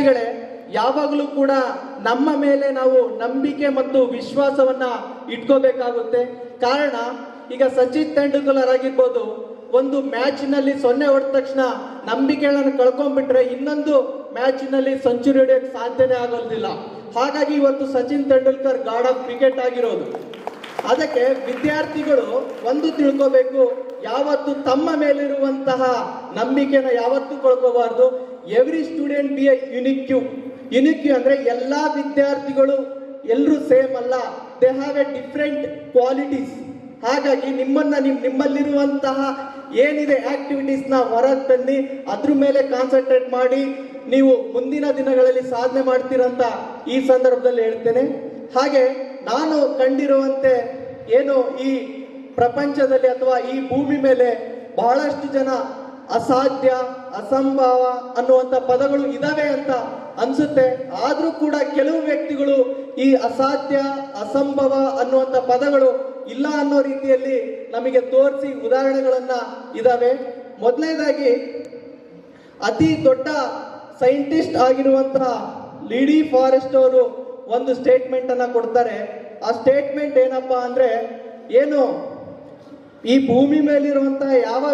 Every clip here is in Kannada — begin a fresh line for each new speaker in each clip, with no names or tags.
ವಿದ್ಯಾರ್ಥಿಗಳೇ, ಯಾವಾಗಲೂ ಕೂಡ ನಮ್ಮ ಮೇಲೆ ನಾವು ನಂಬಿಕೆ ಮತ್ತು ವಿಶ್ವಾಸವನ್ನ ಇಟ್ಕೋಬೇಕಾಗುತ್ತೆ. ಕಾರಣ, ಈಗ ಸಚಿನ್ ತೆಂಡೂಲ್ಕರ್ ಆಗಿರ್ಬೋದು, ಒಂದು ಮ್ಯಾಚ್ನಲ್ಲಿ 0 ಹೊಡೆದ ತಕ್ಷಣ ನಂಬಿಕೆಗಳನ್ನು ಕಳ್ಕೊಂಡ್ಬಿಟ್ರೆ ಇನ್ನೊಂದು ಮ್ಯಾಚ್ನಲ್ಲಿ ಸೆಂಚುರಿ ಹೊಡೆಯಕ್ಕೆ ಸಾಧ್ಯನೇ ಆಗೋದಿಲ್ಲ. ಹಾಗಾಗಿ ಇವತ್ತು Sachin Tendulkar god of cricket ಆಗಿರೋದು. ಅದಕ್ಕೆ ವಿದ್ಯಾರ್ಥಿಗಳು ಒಂದು ತಿಳ್ಕೋಬೇಕು, ಯಾವತ್ತು ತಮ್ಮ ಮೇಲಿರುವಂತಹ ನಂಬಿಕೆನ ಯಾವತ್ತೂ ಕಳ್ಕೋಬಾರ್ದು. Every student be a unique ಅಂದ್ರೆ ಎಲ್ಲಾ ವಿದ್ಯಾರ್ಥಿಗಳು ಎಲ್ಲರೂ ಸೇಮ್ ಅಲ್ಲ, they have a different qualities. ಹಾಗಾಗಿ ನಿಮ್ಮಲ್ಲಿರುವಂತಹ ಏನಿದೆ ಆಕ್ಟಿವಿಟೀಸ್ನ ಹೊರಗೆ ತನ್ನಿ, ಅದ್ರ ಮೇಲೆ ಕಾನ್ಸಂಟ್ರೇಟ್ ಮಾಡಿ, ನೀವು ಮುಂದಿನ ದಿನಗಳಲ್ಲಿ ಸಾಧನೆ ಮಾಡ್ತೀರಂತ ಈ ಸಂದರ್ಭದಲ್ಲಿ ಹೇಳ್ತೇನೆ. ಹಾಗೆ ನಾನು ಕಂಡಿರುವಂತೆ ಏನು ಈ ಪ್ರಪಂಚದಲ್ಲಿ ಅಥವಾ ಈ ಭೂಮಿ ಮೇಲೆ ಬಹಳಷ್ಟು ಜನ ಅಸಾಧ್ಯ, ಅಸಂಭವ ಅನ್ನುವಂಥ ಪದಗಳು ಇದಾವೆ ಅಂತ ಅನ್ಸುತ್ತೆ. ಆದ್ರೂ ಕೂಡ ಕೆಲವು ವ್ಯಕ್ತಿಗಳು ಈ ಅಸಾಧ್ಯ, ಅಸಂಭವ ಅನ್ನುವಂಥ ಪದಗಳು ಇಲ್ಲ ಅನ್ನೋ ರೀತಿಯಲ್ಲಿ ನಮಗೆ ತೋರಿಸಿ ಉದಾಹರಣೆಗಳನ್ನ ಇದಾವೆ. ಮೊದಲನೇದಾಗಿ ಅತಿ ದೊಡ್ಡ ಸೈಂಟಿಸ್ಟ್ ಆಗಿರುವಂತಹ ಲಿಡಿ ಫಾರೆಸ್ಟ್ ಅವರು ಒಂದು ಸ್ಟೇಟ್ಮೆಂಟ್ ಅನ್ನ ಕೊಡ್ತಾರೆ. ಆ ಸ್ಟೇಟ್ಮೆಂಟ್ ಏನಪ್ಪಾ ಅಂದ್ರೆ, ಏನು ಈ ಭೂಮಿ ಮೇಲಿರುವಂತಹ ಯಾವ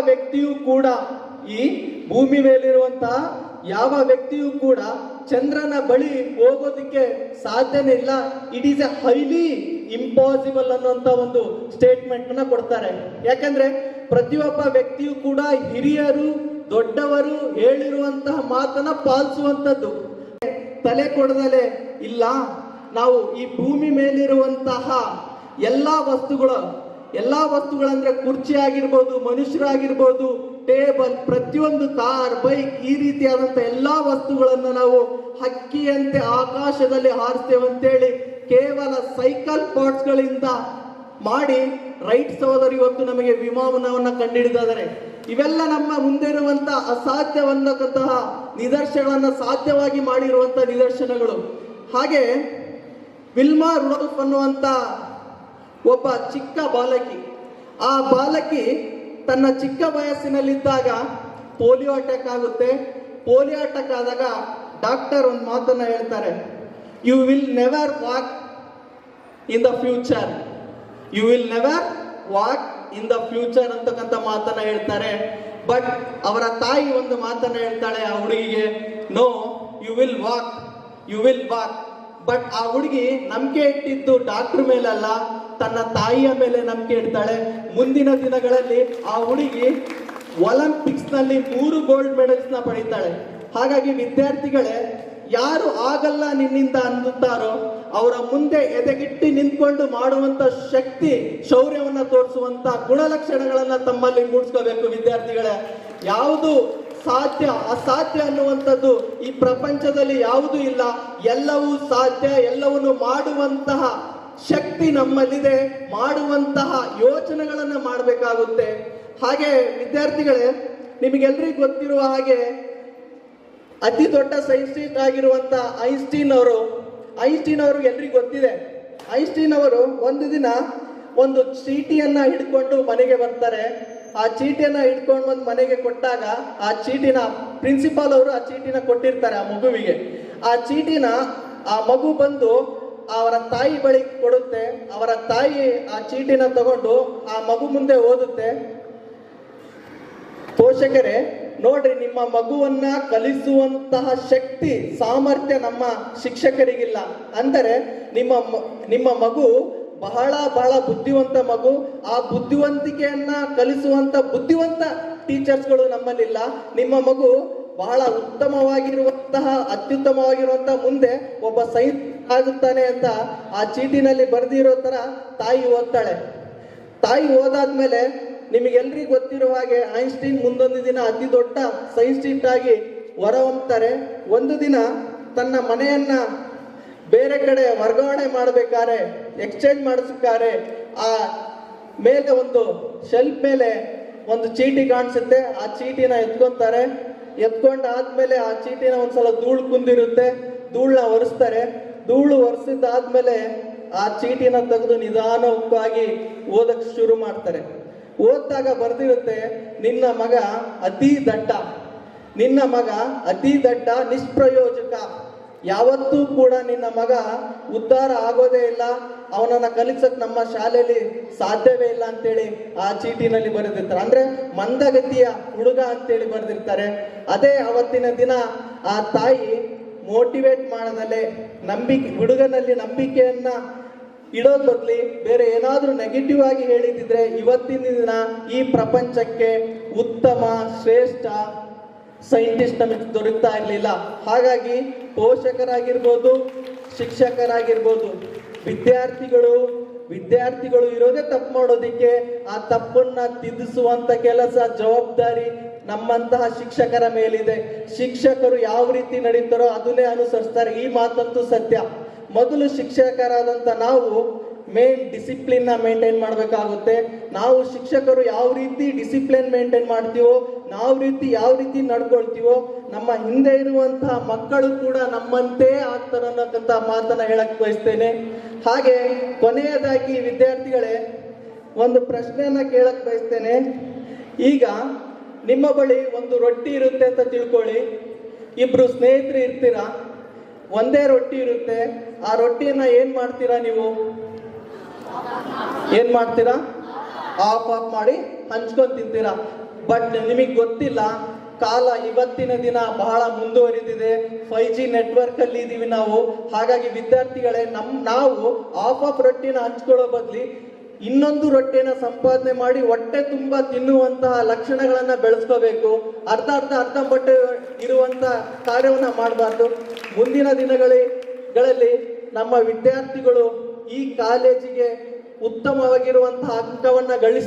ವ್ಯಕ್ತಿಯೂ ಕೂಡ ಚಂದ್ರನ ಬಳಿ ಹೋಗೋದಕ್ಕೆ ಸಾಧ್ಯನೇ ಇಲ್ಲ. It is A highly impossible ಅನ್ನುವಂತ ಒಂದು ಸ್ಟೇಟ್ಮೆಂಟ್ ಅನ್ನ ಕೊಡ್ತಾರೆ. ಯಾಕಂದ್ರೆ ಪ್ರತಿಯೊಬ್ಬ ವ್ಯಕ್ತಿಯು ಕೂಡ ಹಿರಿಯರು, ದೊಡ್ಡವರು ಹೇಳಿರುವಂತಹ ಮಾತನ್ನ ಪಾಲಿಸುವಂಥದ್ದು. ತಲೆ ಕೊಡದಲೆ ಇಲ್ಲ, ನಾವು ಈ ಭೂಮಿ ಮೇಲಿರುವಂತಹ ಎಲ್ಲಾ ವಸ್ತುಗಳಂದ್ರೆ ಕುರ್ಚಿ ಆಗಿರ್ಬೋದು, ಮನುಷ್ಯರಾಗಿರ್ಬೋದು, ಟೇಬಲ್, ಪ್ರತಿಯೊಂದು ಕಾರ್, ಬೈಕ್, ಈ ರೀತಿಯಾದಂತ ಎಲ್ಲಾ ವಸ್ತುಗಳನ್ನ ನಾವು ಹಕ್ಕಿಯಂತೆ ಆಕಾಶದಲ್ಲಿ ಹಾರಿಸ್ತೇವೆ ಅಂತೇಳಿ ಕೇವಲ ಸೈಕಲ್ ಪಾರ್ಟ್ಸ್ ಗಳಿಂದ ಮಾಡಿ ರೈಟ್ ಸಹೋದರಿ ಇವತ್ತು ನಮಗೆ ವಿಮಾನವನ್ನ ಕಂಡುಹಿಡಿದಿದ್ದಾರೆ. ಇವೆಲ್ಲ ನಮ್ಮ ಮುಂದೆ ಇರುವಂತ ಅಸಾಧ್ಯವನ್ನಂತಹ ನಿದರ್ಶನಗಳನ್ನ ಸಾಧ್ಯವಾಗಿ ಮಾಡಿರುವಂತ ನಿದರ್ಶನಗಳು. ಹಾಗೆ ವಿಲ್ಮಾ ರುಡೋಲ್ಫ್ ಅನ್ನುವಂತ ಒಬ್ಬ ಚಿಕ್ಕ ಬಾಲಕಿ, ಆ ಬಾಲಕಿ ತನ್ನ ಚಿಕ್ಕ ವಯಸ್ಸಿನಲ್ಲಿದ್ದಾಗ ಪೋಲಿಯೋ ಅಟ್ಯಾಕ್ ಆಗುತ್ತೆ. ಪೋಲಿಯೋ ಅಟ್ಯಾಕ್ ಆದಾಗ ಡಾಕ್ಟರ್ ಒಂದು ಮಾತನ್ನ ಹೇಳ್ತಾರೆ, you will never walk in the future, you will never walk in the future ಅಂತಕ್ಕಂಥ ಮಾತನ್ನ ಹೇಳ್ತಾರೆ. ಬಟ್ ಅವರ ತಾಯಿ ಒಂದು ಮಾತನ್ನ ಹೇಳ್ತಾಳೆ ಆ ಹುಡುಗಿಗೆ, no you will walk. But ಆ ಹುಡುಗಿ ನಂಬಿಕೆ ಇಟ್ಟಿದ್ದು ಡಾಕ್ಟರ್ ಮೇಲಲ್ಲ, ತನ್ನ ತಾಯಿಯ ಮೇಲೆ ನಂಬಿಕೆ ಇಡ್ತಾಳೆ. ಮುಂದಿನ ದಿನಗಳಲ್ಲಿ ಆ ಹುಡುಗಿ ಒಲಿಂಪಿಕ್ಸ್ ನಲ್ಲಿ 3 ಗೋಲ್ಡ್ ಮೆಡಲ್ಸ್ ನ ಪಡಿತಾಳೆ. ಹಾಗಾಗಿ ವಿದ್ಯಾರ್ಥಿಗಳೇ, ಯಾರು ಆಗಲ್ಲ ನಿನ್ನಿಂದ ಅನ್ನುತ್ತಾರೋ ಅವರ ಮುಂದೆ ಎದೆಗಿಟ್ಟಿ ನಿಂತ್ಕೊಂಡು ಮಾಡುವಂತ ಶಕ್ತಿ, ಶೌರ್ಯವನ್ನ ತೋರಿಸುವಂತ ಗುಣಲಕ್ಷಣಗಳನ್ನ ತಮ್ಮಲ್ಲಿ ಮೂಡಿಸ್ಕೋಬೇಕು ವಿದ್ಯಾರ್ಥಿಗಳೇ. ಯಾವುದು ಸಾಧ್ಯ, ಅಸಾಧ್ಯ ಅನ್ನುವಂಥದ್ದು ಈ ಪ್ರಪಂಚದಲ್ಲಿ ಯಾವುದೂ ಇಲ್ಲ. ಎಲ್ಲವೂ ಸಾಧ್ಯ, ಎಲ್ಲವನ್ನು ಮಾಡುವಂತಹ ಶಕ್ತಿ ನಮ್ಮಲ್ಲಿದೆ. ಮಾಡುವಂತಹ ಯೋಚನೆಗಳನ್ನ ಮಾಡಬೇಕಾಗುತ್ತೆ. ಹಾಗೆ ವಿದ್ಯಾರ್ಥಿಗಳೇ, ನಿಮಗೆಲ್ಲರಿಗೂ ಗೊತ್ತಿರುವ ಹಾಗೆ ಅತಿ ದೊಡ್ಡ ಸೈಂಟಿಸ್ಟ್ ಆಗಿರುವಂತ ಐನ್ಸ್ಟೀನ್ ಅವರು ಎಲ್ರಿಗೂ ಗೊತ್ತಿದೆ. ಐನ್ಸ್ಟೀನ್ ಅವರು ಒಂದು ದಿನ ಒಂದು ಚೀಟಿಯನ್ನ ಹಿಡ್ಕೊಂಡು ಮನೆಗೆ ಬರ್ತಾರೆ. ಆ ಚೀಟಿಯನ್ನ ಹಿಡ್ಕೊಂಡು ಬಂದು ಮನೆಗೆ ಕೊಟ್ಟಾಗ ಆ ಚೀಟಿನ ಪ್ರಿನ್ಸಿಪಾಲ್ ಅವರು ಆ ಚೀಟಿನ ಕೊಟ್ಟಿರ್ತಾರೆ ಆ ಮಗುವಿಗೆ. ಆ ಚೀಟಿನ ಆ ಮಗು ಬಂದು ಅವರ ತಾಯಿ ಬಳಿ ಕೊಡುತ್ತೆ. ಅವರ ತಾಯಿ ಆ ಚೀಟಿನ ತಗೊಂಡು ಆ ಮಗು ಮುಂದೆ ಓದುತ್ತೆ, ಪೋಷಕರೇ ನೋಡ್ರಿ, ನಿಮ್ಮ ಮಗುವನ್ನ ಕಲಿಸುವಂತಹ ಶಕ್ತಿ, ಸಾಮರ್ಥ್ಯ ನಮ್ಮ ಶಿಕ್ಷಕರಿಗಿಲ್ಲ. ಅಂದರೆ ನಿಮ್ಮ ಮಗು ಬಹಳ ಬುದ್ಧಿವಂತ ಮಗು. ಆ ಬುದ್ಧಿವಂತಿಕೆಯನ್ನ ಕಲಿಸುವಂತ ಬುದ್ಧಿವಂತ ಟೀಚರ್ಸ್ಗಳು ನಮ್ಮಲ್ಲಿಲ್ಲ. ನಿಮ್ಮ ಮಗು ಬಹಳ ಉತ್ತಮವಾಗಿರುವಂತಹ, ಅತ್ಯುತ್ತಮವಾಗಿರುವಂತಹ ಮುಂದೆ ಒಬ್ಬ ಸೈನ್ಸ್ ಆಗುತ್ತಾನೆ ಅಂತ ಆ ಚೀಟಿನಲ್ಲಿ ಬರೆದಿರೋ ತರ ತಾಯಿ ಓದ್ತಾಳೆ. ತಾಯಿ ಓದಾದ್ಮೇಲೆ ನಿಮಗೆಲ್ರಿಗೂ ಗೊತ್ತಿರುವ ಹಾಗೆ ಐನ್ಸ್ಟೀನ್ ಮುಂದೊಂದು ದಿನ ಅತಿ ದೊಡ್ಡ ಸೈಂಟಿಸ್ಟ್ ಆಗಿ ಹೊರಹೊಮ್ಮುತ್ತಾರೆ. ಒಂದು ದಿನ ತನ್ನ ಮನೆಯನ್ನ ಬೇರೆ ಕಡೆ ವರ್ಗಾವಣೆ ಮಾಡಬೇಕಾದ್ರೆ, ಎಕ್ಸ್ಚೇಂಜ್ ಮಾಡಿಸ್ಬೇಕಾದ್ರೆ ಆ ಮೇಲೆ ಒಂದು ಶೆಲ್ಫ್ ಮೇಲೆ ಒಂದು ಚೀಟಿ ಕಾಣಿಸುತ್ತೆ. ಆ ಚೀಟಿನ ಎತ್ಕೊಂತಾರೆ. ಎತ್ಕೊಂಡಾದ್ಮೇಲೆ ಆ ಚೀಟಿನ ಒಂದ್ಸಲ ಧೂಳು ಕುಂದಿರುತ್ತೆ. ಧೂಳನ್ನ ಒರೆಸ್ತಾರೆ. ಧೂಳು ಒರೆಸಿದ್ದಾದ್ಮೇಲೆ ಆ ಚೀಟಿನ ತೆಗೆದು ನಿಧಾನವಾಗಿ ಓದಕ್ಕೆ ಶುರು ಮಾಡ್ತಾರೆ. ಓದಿದಾಗ ಬರ್ದಿರುತ್ತೆ, ನಿನ್ನ ಮಗ ಅತಿ ದಡ್ಡ, ನಿನ್ನ ಮಗ ಅತಿ ದಡ್ಡ ನಿಷ್ಪ್ರಯೋಜಕ, ಯಾವತ್ತೂ ಕೂಡ ನಿನ್ನ ಮಗ ಉದ್ಧಾರ ಆಗೋದೇ ಇಲ್ಲ, ಅವನನ್ನ ಕಲಿಸಕ್ ನಮ್ಮ ಶಾಲೆಯಲ್ಲಿ ಸಾಧ್ಯವೇ ಇಲ್ಲ ಅಂತೇಳಿ ಆ ಚೀಟಿನಲ್ಲಿ ಬರೆದಿರ್ತಾರೆ. ಅಂದ್ರೆ ಮಂದಗತಿಯ ಹುಡುಗ ಅಂತೇಳಿ ಬರೆದಿರ್ತಾರೆ. ಅದೇ ಅವತ್ತಿನ ದಿನ ಆ ತಾಯಿ ಮೋಟಿವೇಟ್ ಮಾಡದಲ್ಲೇ ಹುಡುಗನಲ್ಲಿ ನಂಬಿಕೆಯನ್ನ ಇಡೋದ್ ಬದ್ಲಿ ಬೇರೆ ಏನಾದ್ರೂ ನೆಗೆಟಿವ್ ಆಗಿ ಹೇಳಿದಿದ್ರೆ ಇವತ್ತಿನ ದಿನ ಈ ಪ್ರಪಂಚಕ್ಕೆ ಉತ್ತಮ ಶ್ರೇಷ್ಠ ಸೈಂಟಿಸ್ಟ್ ನಮಗೆ ದೊರಕ್ತಾ ಇರಲಿಲ್ಲ. ಹಾಗಾಗಿ ಪೋಷಕರಾಗಿರ್ಬೋದು, ಶಿಕ್ಷಕರಾಗಿರ್ಬೋದು, ವಿದ್ಯಾರ್ಥಿಗಳು ಇರೋದೇ ತಪ್ಪು ಮಾಡೋದಿಕ್ಕೆ, ಆ ತಪ್ಪನ್ನ ತಿದ್ದಿಸುವಂತ ಕೆಲಸ ಜವಾಬ್ದಾರಿ ನಮ್ಮಂತಹ ಶಿಕ್ಷಕರ ಮೇಲಿದೆ. ಶಿಕ್ಷಕರು ಯಾವ ರೀತಿ ನಡೀತಾರೋ ಅದನ್ನೇ ಅನುಸರಿಸ್ತಾರೆ. ಈ ಮಾತಂತೂ ಸತ್ಯ. ಮೊದಲು ಶಿಕ್ಷಕರಾದಂತ ನಾವು ಡಿಸಿಪ್ಲಿನ್ ನ ಮೇಂಟೈನ್ ಮಾಡಬೇಕಾಗುತ್ತೆ. ನಾವು ಶಿಕ್ಷಕರು ಯಾವ ರೀತಿ ಡಿಸಿಪ್ಲಿನ್ ಮೇಂಟೈನ್ ಮಾಡ್ತೀವೋ, ಯಾವ ರೀತಿ ನಡ್ಕೊಳ್ತೀವೋ, ನಮ್ಮ ಹಿಂದೆ ಇರುವಂತಹ ಮಕ್ಕಳು ಕೂಡ ನಮ್ಮಂತೆ ಆಗ್ತಾರೆ ಅನ್ನೋಕ್ಕಂತ ಮಾತನ್ನ ಹೇಳಕ್ ಬಯಸ್ತೇನೆ. ಹಾಗೆ ಕೊನೆಯದಾಗಿ ವಿದ್ಯಾರ್ಥಿಗಳೇ ಒಂದು ಪ್ರಶ್ನೆಯನ್ನ ಕೇಳಕ್ ಬಯಸ್ತೇನೆ. ಈಗ ನಿಮ್ಮ ಬಳಿ ಒಂದು ರೊಟ್ಟಿ ಇರುತ್ತೆ ಅಂತ ತಿಳ್ಕೊಳ್ಳಿ. ಇಬ್ರು ಸ್ನೇಹಿತರು ಇರ್ತೀರಾ, ಒಂದೇ ರೊಟ್ಟಿ ಇರುತ್ತೆ. ಆ ರೊಟ್ಟಿಯನ್ನ ಏನ್ ಮಾಡ್ತೀರಾ? ನೀವು ಏನ್ ಮಾಡ್ತೀರಾ? ಆಫ್ ಮಾಡಿ ಹಂಚ್ಕೊಂಡ್ ತಿಂತೀರಾ. ಬಟ್ ನಿಮಗೆ ಗೊತ್ತಿಲ್ಲ, ಕಾಲ ಇವತ್ತಿನ ದಿನ ಬಹಳ ಮುಂದುವರಿದಿದೆ. 5G ನೆಟ್ವರ್ಕ್ ಅಲ್ಲಿ ಇದೀವಿ ನಾವು. ಹಾಗಾಗಿ ವಿದ್ಯಾರ್ಥಿಗಳೇ, ನಾವು ಆಫ್ ರೊಟ್ಟಿನ ಹಂಚ್ಕೊಳ್ಳೋ ಬದ್ಲಿ ಇನ್ನೊಂದು ರೊಟ್ಟಿನ ಸಂಪಾದನೆ ಮಾಡಿ ಹೊಟ್ಟೆ ತುಂಬಾ ತಿನ್ನುವಂತಹ ಲಕ್ಷಣಗಳನ್ನ ಬೆಳೆಸ್ಕೋಬೇಕು. ಅರ್ಧಂಬಟ್ಟೆ ಇರುವಂತ ಕಾರ್ಯವನ್ನ ಮಾಡಬಾರ್ದು. ಮುಂದಿನ ದಿನಗಳಲ್ಲಿ ನಮ್ಮ ವಿದ್ಯಾರ್ಥಿಗಳು ಈ ಕಾಲೇಜಿಗೆ ಉತ್ತಮವಾಗಿರುವಂತಹ ಅಂಕವನ್ನ ಗಳಿಸ್ತಾರೆ.